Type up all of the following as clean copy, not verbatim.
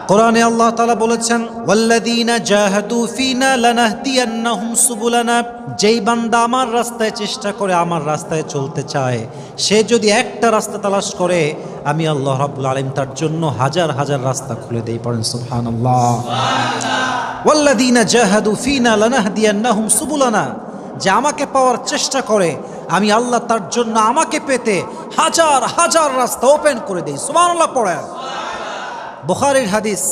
কোরআনে আল্লাহ তাআলা বলেছেন, ওয়াল্লাযীনা জাহাদু ফীনা লানাহদিয়ান্নাহুম সুবুলানা, যেই বান্দা আমার রাস্তায় চেষ্টা করে, আমার রাস্তায় চলতে চায়, সে যদি একটা রাস্তা তালাশ করে, আমি আল্লাহ রাব্বুল আলামিন তার জন্য হাজার হাজার রাস্তা খুলে দেই। পড়েন সুবহানাল্লাহ। ওয়াল্লাযীনা জাহাদু ফীনা লানাহদিয়ান্নাহুম সুবুলানা, যে আমাকে পাওয়ার চেষ্টা করে, আমি আল্লাহ তার জন্য আমাকে পেতে হাজার হাজার রাস্তা ওপেন করে দেই। সুবহানাল্লাহ পড়েন। বুখারীর হাদিস,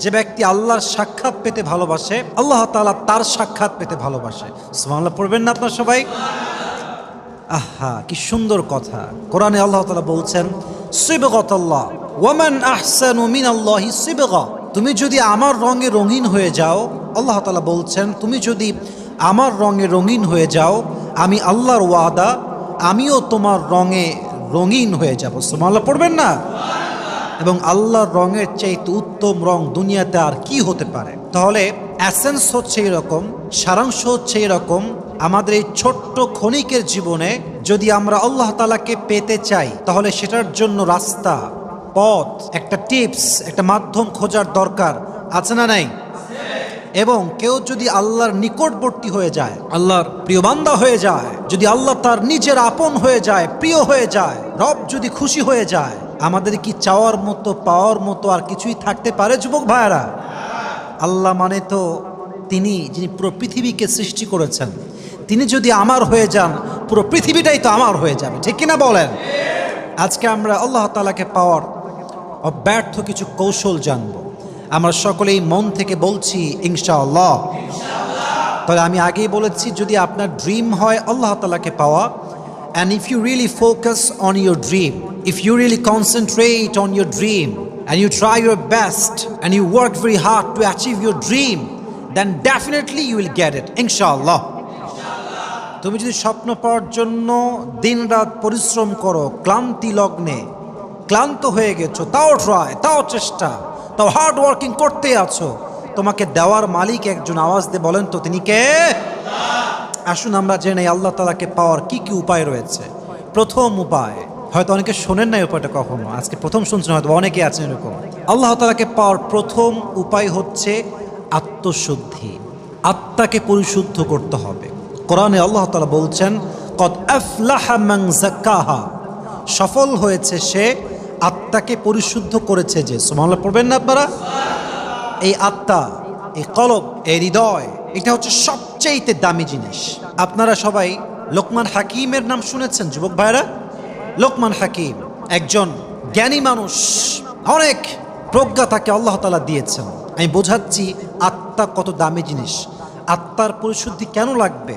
যে ব্যক্তি আল্লাহর সাক্ষাৎ পেতে ভালোবাসে, আল্লাহ তাআলা তার সাক্ষাৎ পেতে ভালোবাসে। সুবহানাল্লাহ পড়বেন না আপনারা সবাই? আহা, কি সুন্দর কথা। কোরআনে আল্লাহ তাআলা বলছেন, সিবগাতাল্লাহ ওয়া মান আহসানু মিনাল্লাহি সিবগা, তুমি যদি আমার রঙে রঙিন হয়ে যাও, আল্লাহ তাআলা বলছেন, তুমি যদি আমার রঙে রঙিন হয়ে যাও, আমি আল্লাহর ওয়াদা, আমিও তোমার রঙে রঙিন হয়ে যাব। সুবহানাল্লাহ পড়বেন না? এবং আল্লাহর রঙের চাইতে উত্তম রং দুনিয়াতে আর কি হতে পারে? তাহলে এসেন্স হচ্ছে এরকম, সারাংশ হচ্ছে এরকম, আমাদের এই ছোট্ট ক্ষণিকের জীবনে যদি আমরা আল্লাহ তাআলাকে পেতে চাই, তাহলে সেটার জন্য রাস্তা, পথ, একটা টিপস, একটা মাধ্যম খোঁজার দরকার আছে না নাই? এবং কেউ যদি আল্লাহর নিকটবর্তী হয়ে যায়, আল্লাহর প্রিয় বান্দা হয়ে যায়, যদি আল্লাহ তার নিজের আপন হয়ে যায়, প্রিয় হয়ে যায়, রব যদি খুশি হয়ে যায়, আমাদের কি চাওয়ার মতো, পাওয়ার মতো আর কিছুই থাকতে পারে যুবক ভাইয়েরা? আল্লাহ মানে তো তিনি, যিনি পুরো পৃথিবীকে সৃষ্টি করেছেন, তিনি যদি আমার হয়ে যান, পুরো পৃথিবীটাই তো আমার হয়ে যাবে, ঠিক কিনা বলেন? আজকে আমরা আল্লাহ তাআলাকে পাওয়ার অব্যর্থ কিছু কৌশল জানবো। আমরা সকলেই মন থেকে বলছি ইনশাআল্লাহ। তাহলে আমি আগেই বলেছি, যদি আপনার ড্রিম হয় আল্লাহ তাআলাকে পাওয়া, and if you really focus on your dream, if you really concentrate on your dream and you try your best and you work very hard to achieve your dream, then definitely you will get it ইনশাআল্লাহ। তুমি যদি স্বপ্ন পাওয়ার জন্য দিনরাত পরিশ্রম করো, ক্লান্তি লগ্নে ক্লান্ত হয়ে গেছো, তাও ট্রাই, তাও চেষ্টা, তাও হার্ড ওয়ার্কিং করতে আছো, তোমাকে দেওয়ার মালিক একজন। আওয়াজ দিয়ে বলেন তো তিনি কে? আসুন আমরা জেনে আল্লাহ তাআলাকে পাওয়ার কি কি উপায় রয়েছে। প্রথম উপায়, হয়তো অনেকে শোনেন না এই উপায়টা কখনো, আজকে প্রথম শুনছেন, হয়তো অনেকে আছেন এরকম। আল্লাহ তাআলাকে পাওয়ার প্রথম উপায় হচ্ছে আত্মশুদ্ধি। আত্মাকে পরিশুদ্ধ করতে হবে। কোরআনে আল্লাহ তাআলা বলছেন, কদ আফলাহা মান যাক্কাহা, সফল হয়েছে সে আত্মাকে পরিশুদ্ধ করেছে যে। সুবহানাল্লাহ পড়বেন না আপনারা? এই আত্মা, এই কলব, এই হৃদয়, এটা হচ্ছে সবচেয়ে দামি জিনিস। আপনারা সবাই লোকমান হাকিমের নাম শুনেছেন যুবক ভাইরা? লোকমান হাকিম একজন জ্ঞানী মানুষ, অনেক প্রজ্ঞা তাকে আল্লাহ তাআলা দিয়েছেন। আমি বোঝাচ্ছি আত্মা কত দামি জিনিস, আত্মার পরিশুদ্ধি কেন লাগবে,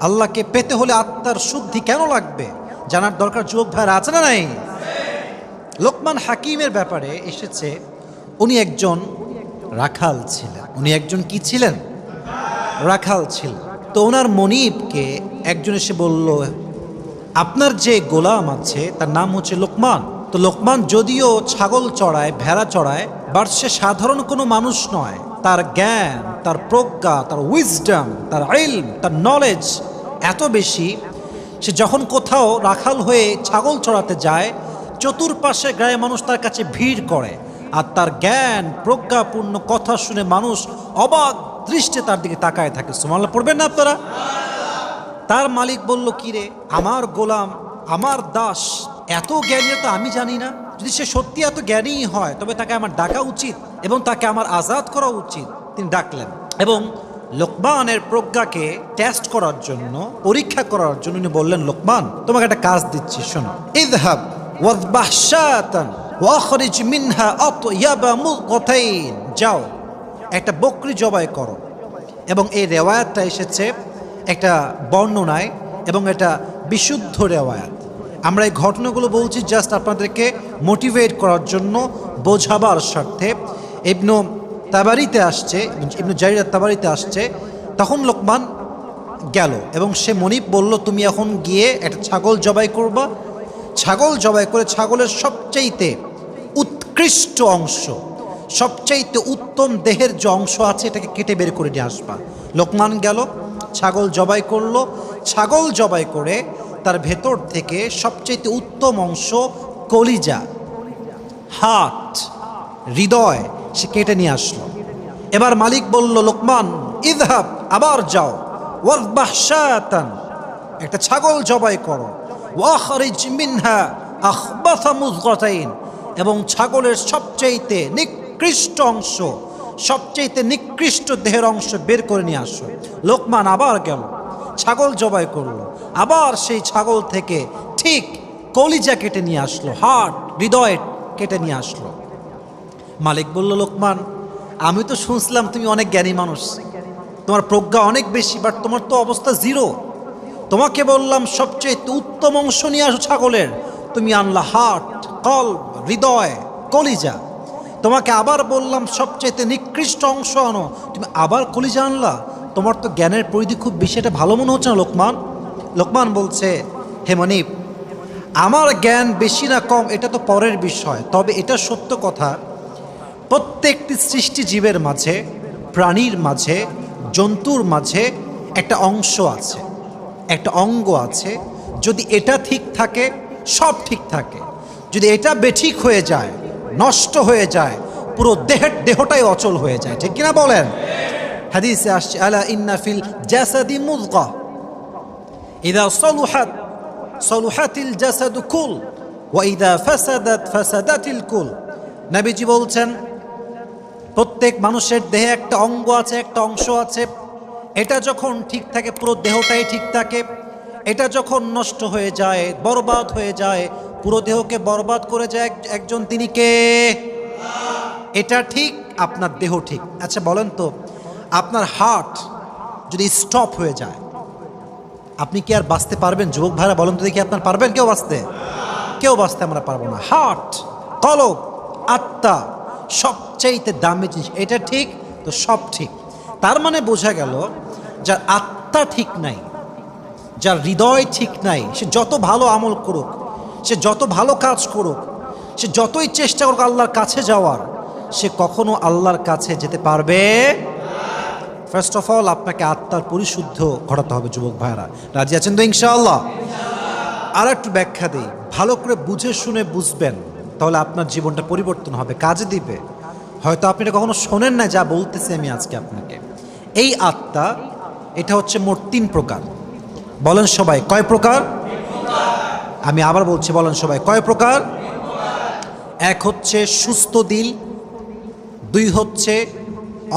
আল্লাহকে পেতে হলে আত্মার শুদ্ধি কেন লাগবে, জানার দরকার যুবক ভাইরা আছে না নাই? লোকমান হাকিমের ব্যাপারে এসেছে, উনি একজন রাখাল ছিলেন। উনি একজন কি ছিলেন? রাখাল ছিলেন। তো ওনার মনিবকে একজন এসে বলল, আপনার যে গোলাম আছে তার নাম হচ্ছে লোকমান। তো লোকমান যদিও ছাগল চড়ায়, ভেড়া চড়ায়, বাট সে সাধারণ কোনো মানুষ নয়। তার জ্ঞান, তার প্রজ্ঞা, তার উইজডম, তার ইলম, তার নলেজ এত বেশি, সে যখন কোথাও রাখাল হয়ে ছাগল চড়াতে যায়, চতুর্পাশে গায়ে মানুষ তার কাছে ভিড় করে, আর তার জ্ঞান প্রজ্ঞাপূর্ণ কথা শুনে মানুষ অবাক দৃষ্টিতে তার দিকে তাকায় থাকে। সুবহানাল্লাহ পড়বেন না আপনারা? তার মালিক বলল, কি রে, আমার গোলাম, আমার দাস এত জ্ঞানী তো আমি জানি না। যদি সে সত্যি এত জ্ঞানী হয়, তবে তাকে আমার ডাকা উচিত এবং তাকে আমার আজাদ করা উচিত। তিনি ডাকলেন এবং লোকমানের প্রজ্ঞাকে টেস্ট করার জন্য, পরীক্ষা করার জন্য উনি বললেন, লোকমান, তোমাকে একটা কাজ দিচ্ছি, শোনো। ইযহাব ওয়াযবাহ শাতান ওয়াখরিজ মিনহা আতয়াবা মুগতাইন, যাও একটা বকরি জবাই করো। এবং এই রেওয়ায়াতটা এসেছে একটা বর্ণনায়, এবং এটা বিশুদ্ধ রেওয়ায়াত। আমরা এই ঘটনাগুলো বলছি জাস্ট আপনাদেরকে মোটিভেট করার জন্য, বোঝাবার স্বার্থে। ইবনু তাবারিতে আসছে, ইবনু জারির তাবারিতে আসছে, তখন লোকমান গেল এবং সে মনিব বলল, তুমি এখন গিয়ে একটা ছাগল জবাই করবা। ছাগল জবাই করে ছাগলের সবচাইতে উৎকৃষ্ট অংশ, সবচাইতে উত্তম দেহের যে অংশ আছে, এটাকে কেটে বের করে নিয়ে আসবা। লোকমান গেল, ছাগল জবাই করলো। ছাগল জবাই করে তার ভেতর থেকে সবচাইতে উত্তম অংশ, কলিজা, হার্ট, হৃদয়, সে কেটে নিয়ে আসলো। এবার মালিক বলল, লোকমান ইযহাব, আবার যাও, ওয়াযবাহ শাতান, একটা ছাগল জবাই করো, ওয়াখরিজ মিনহা আখবাথা মুযগাতাইন, এবং ছাগলের সবচেয়ে নিকৃষ্ট অংশ, সবচেয়ে নিকৃষ্ট দেহের অংশ বের করে নিয়ে আসো। লোকমান আবার গেল, ছাগল জবাই করলো, আবার সেই ছাগল থেকে ঠিক কলিজা কেটে নিয়ে আসলো, হার্ট, হৃদয় কেটে নিয়ে আসলো। মালিক বলল, লোকমান আমি তো শুনছিলাম তুমি অনেক জ্ঞানী মানুষ, তোমার প্রজ্ঞা অনেক বেশি, বাট তোমার তো অবস্থা জিরো। তোমাকে বললাম সবচেয়ে উত্তম অংশ নিয়ে আসো ছাগলের, তুমি আনলা হার্ট, কল্ব, হৃদয়, কলিজা। তোমাকে আবার বললাম সবচেয়ে নিকৃষ্ট অংশ আনো, তুমি আবার কলিজা আনলা। তোমার তো জ্ঞানের পরিধি খুব বেশি, এটা ভালো মনে হচ্ছে না লোকমান? লোকমান বলছে, হে মনিব, আমার জ্ঞান বেশি না কম এটা তো পরের বিষয়, তবে এটা সত্য কথা, প্রত্যেকটি সৃষ্টি জীবের মাঝে, প্রাণীর মাঝে, জন্তুর মাঝে একটা অংশ আছে, একটা অঙ্গ আছে। যদি এটা ঠিক থাকে সব ঠিক থাকে, যদি এটা বেঠিক হয়ে যায়, নষ্ট হয়ে যায়, পুরো দেহটাই অচল হয়ে যায়। ঠিক কিনা বলেন? হাদিসে আসছে, আলা ইন্না ফিল জাসাদি মুযগা ইযা সালুহাত সালুহাতিল জাসাদু কুল ওয়া ইযা ফাসাদাত ফাসাদাতিল কুল। নবীজি বলছেন, প্রত্যেক মানুষের দেহে একটা অঙ্গ আছে, একটা অংশ আছে। এটা যখন ঠিক থাকে পুরো দেহটাই ঠিক থাকে, এটা যখন নষ্ট হয়ে যায়, বরবাদ হয়ে যায়, পুরো দেহকে বরবাদ করে যায় একজন, তিনি কে? এটা ঠিক, আপনার দেহ ঠিক। আচ্ছা বলেন তো, আপনার হার্ট যদি স্টপ হয়ে যায়, আপনি কি আর বাঁচতে পারবেন? যুবক ভাইরা বলেন তো দেখি, আপনার পারবেন কেউ বাঁচতে? কেউ বাঁচতে আমরা পারবো না। হার্ট, কলব, আত্মা সবচেয়ে দামি জিনিস, এটা ঠিক তো সব ঠিক। তার মানে বোঝা গেল, যার আত্মা ঠিক নাই, যার হৃদয় ঠিক নাই, সে যত ভালো আমল করুক, সে যত ভালো কাজ করুক, সে যতই চেষ্টা করুক আল্লাহর কাছে যাওয়ার, সে কখনো আল্লাহর কাছে যেতে পারবে। ফার্স্ট অফ অল আপনাকে আত্মার পরিশুদ্ধ ঘটাতে হবে। যুবক ভাইরা রাজি আছেন তো ইনশাআল্লাহ? আর একটু ব্যাখ্যা দিই, ভালো করে বুঝে শুনে বুঝবেন, তাহলে আপনার জীবনটা পরিবর্তন হবে, কাজে দিবে। হয়তো আপনি এটা কখনো শোনেন না যা বলতেছি আমি আজকে আপনাকে। এই আত্মা, এটা হচ্ছে মোট 3 প্রকার। বলেন সবাই, কয় প্রকার? আমি আবার বলছি, বলেন সবাই, কয় প্রকার? 1 হচ্ছে সুস্থ দিল, 2 হচ্ছে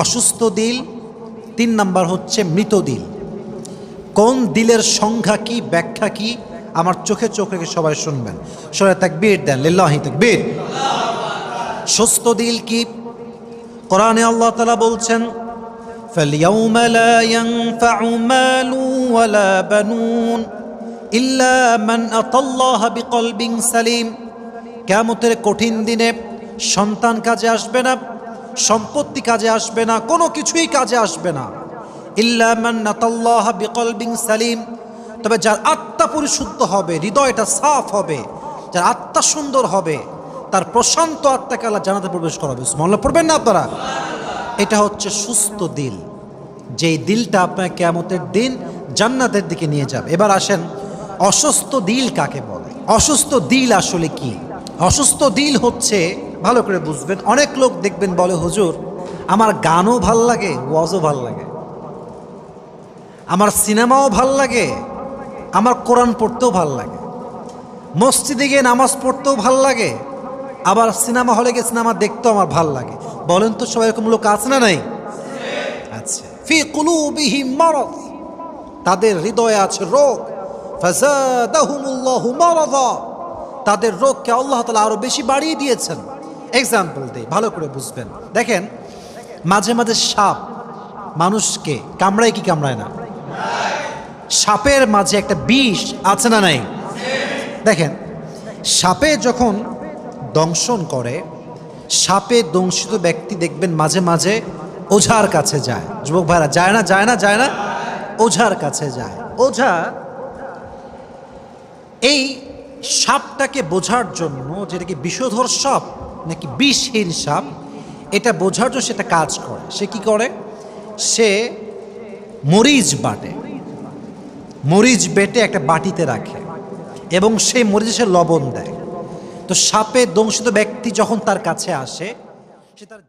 অসুস্থ দিল, 3 নাম্বার হচ্ছে মৃত দিল। কোন দিলের সংখ্যা কি, ব্যাখ্যা কি, আমার চোখে চোখ রেখে সবাই শুনবেন। সবাই তাকবীর দেন, লিল্লাহি তাকবীর। সুস্থ দিল কি? কোরআনে আল্লাহ তাআলা বলছেন, ফালইয়াউমা লা ইয়ানফাউ মালু ওয়ালা বানুন ইল্লা মান আতাল্লাহা বিকলবিন সালিম। কিয়ামতের কঠিন দিনে সন্তান কাজে আসবে না, সম্পত্তি কাজে আসবে না, কোনো কিছুই কাজে আসবে না। ইল্লা মান আতাল্লাহা বিকলবিন সালিম, তবে যার আত্মা পরিশুদ্ধ হবে, হৃদয়টা সাফ হবে, যার আত্মা সুন্দর হবে, তার প্রশান্ত আত্মাকে আল্লাহ জান্নাতে প্রবেশ করাবে। সুবহানাল্লাহ পড়বেন না আপনারা? এটা হচ্ছে সুস্থ দিল, যেই দিলটা আপনার কিয়ামতের দিন জান্নাতের দিকে নিয়ে যাবে। এবার আসেন, অসুস্থ দিল কাকে বলে? অসুস্থ দিল আসলে কি? অসুস্থ দিল হচ্ছে, ভালো করে বুঝবেন, অনেক লোক দেখবেন বলে, হুজুর আমার গানও ভাল লাগে, ওয়াজও ভাল লাগে, আমার সিনেমাও ভাল লাগে, আমার কোরআন পড়তেও ভাল লাগে, মসজিদে গিয়ে নামাজ পড়তেও ভাল লাগে, আবার সিনেমা হলে গিয়ে সিনেমা দেখতেও আমার ভাল লাগে। বলেন তো সবাই এরকম লোক আছে না নাই? আচ্ছা। ফি কুলুবিহিম মারাদ, তাদের হৃদয়ে আছে রোগ। ফাযাদাহুমুল্লাহু মারাদা, তাদের রোগকে আল্লাহ তাআলা আরো বেশি বাড়িয়ে দিয়েছেন। এক্সাম্পল দেই, ভালো করে বুঝবেন। দেখেন, মাঝে মাঝে সাপ মানুষকে কামড়ায় কি কামড়ায় না? সাপের মাঝে একটা বিষ আছে না নাই? দেখেন, সাপে যখন দংশন করে, সাপে দংশিত ব্যক্তি দেখবেন মাঝে মাঝে ওঝার কাছে যায়। যুবক ভাইরা, যায় না? যায় না? যায় না? ওঝার কাছে যায়। ওঝা এই সাপটাকে বোঝার জন্য, যেটা কি বিষধর সাপ নাকি বিষহীন সাপ, এটা বোঝার জন্য সেটা কাজ করে। সে কি করে? সে মরিচ বাটে, মরিচ বেটে একটা বাটিতে রাখে এবং সেই মরিচে লবণ দেয়। তো সাপে দংশিত ব্যক্তি যখন তার কাছে আসে, সে তার